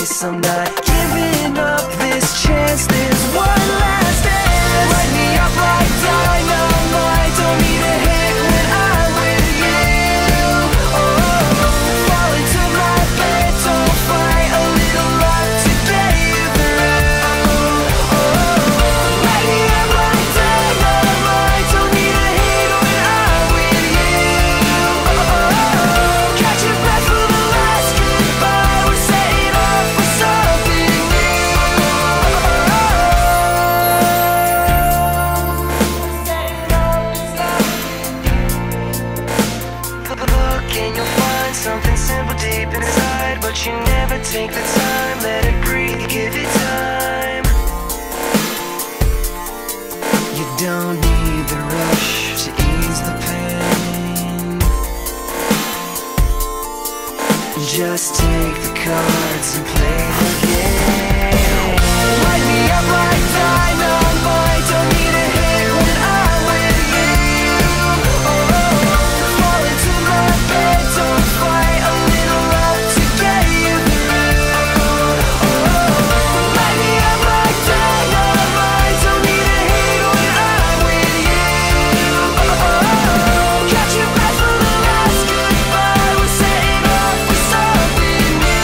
promise I'm not giving up this chance. There's one last dance. Light me up like dynamite. Don't need a hit when I'm with you. Oh, fall into my bed. Don't fight, a little luck to get you through. Oh, light me up like dynamite. Don't need a hit when I'm with you. Oh, catch your breath for the last goodbye. We're setting off for something new. Look and you'll find something simple deep inside, but you never take the time. Let it breathe, give it time. You don't need the rush to ease the pain. Just take the cards and play the game. Light me up like dynamite. Don't need a hit when I'm with you. Oh, fall into my bed. Don't fight, a little love to get you through. Oh, light me up like dynamite. Don't need a hit when I'm with you. Oh, catch your breath for the last goodbye. We're setting off for something new.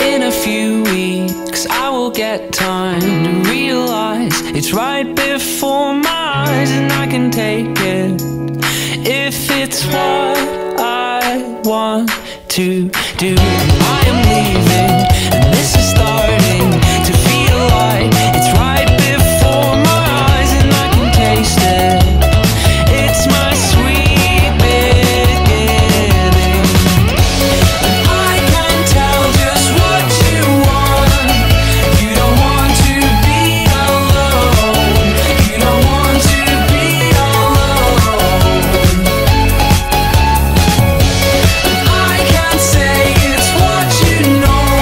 In a few weeks, I will get time to realize it's right before my eyes, and I can take it if it's what I want to do. I am leaving, and this is starting to feel like it's right before my eyes, and I can taste it. It's my sweet beginning. I can tell just what you want. You don't want to be alone. You don't want to be alone. I can say it's what you know.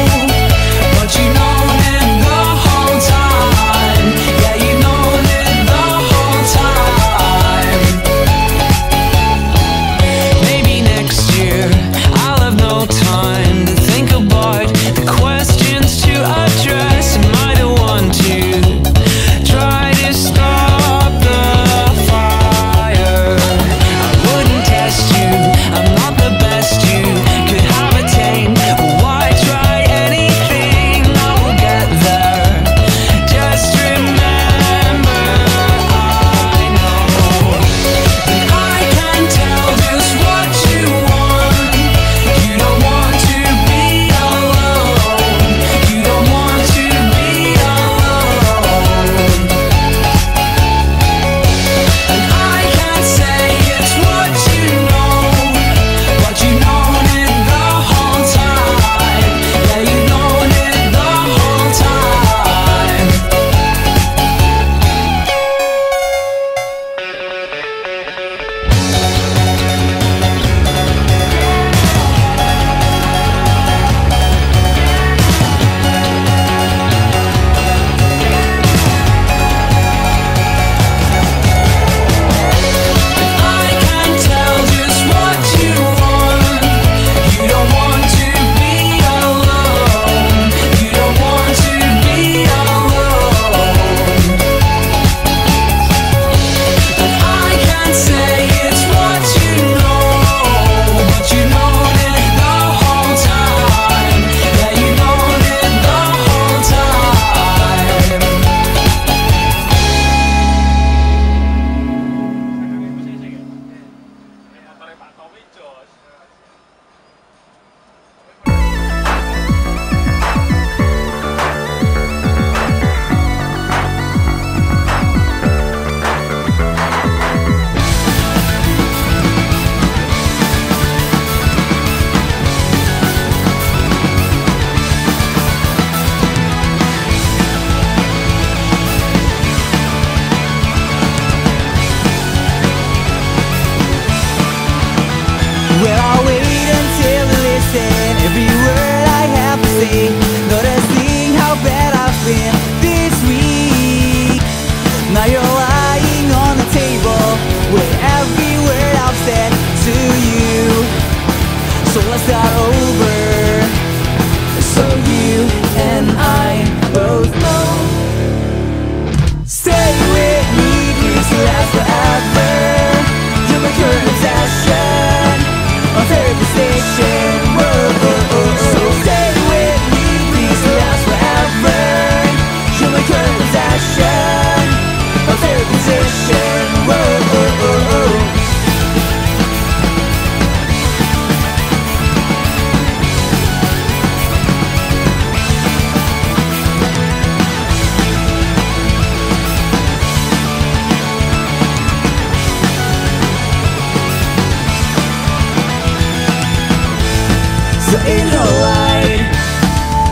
in her light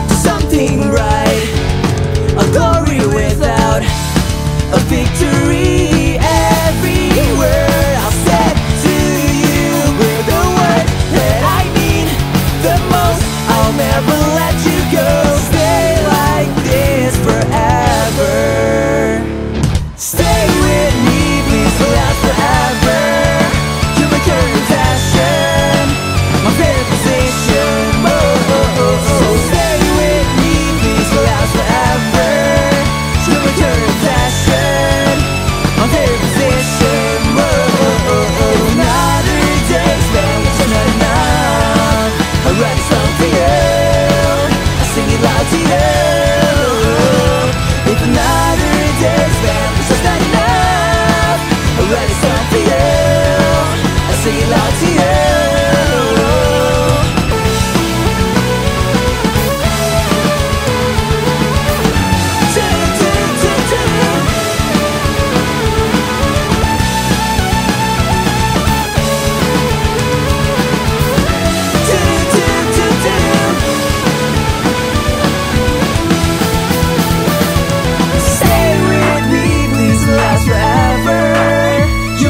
to something bright, a glory without a victory. Every word I've said to you were the words that I mean the most. I'll never let you go. Stay like this forever. Stay with me, please, last forever. You're my current passion, my favorite position. So stay with me, please, last forever. You're my current passion, my favorite position. Another day spent with not enough. I write a song for you, I sing it loud to you. If another day spent with just not enough, I write a song for you, I sing it loud to you.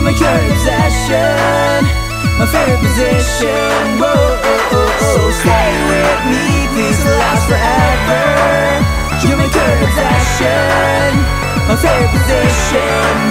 My current possession, my favorite position. So stay with me, please, last forever. You're my current possession, my favorite position.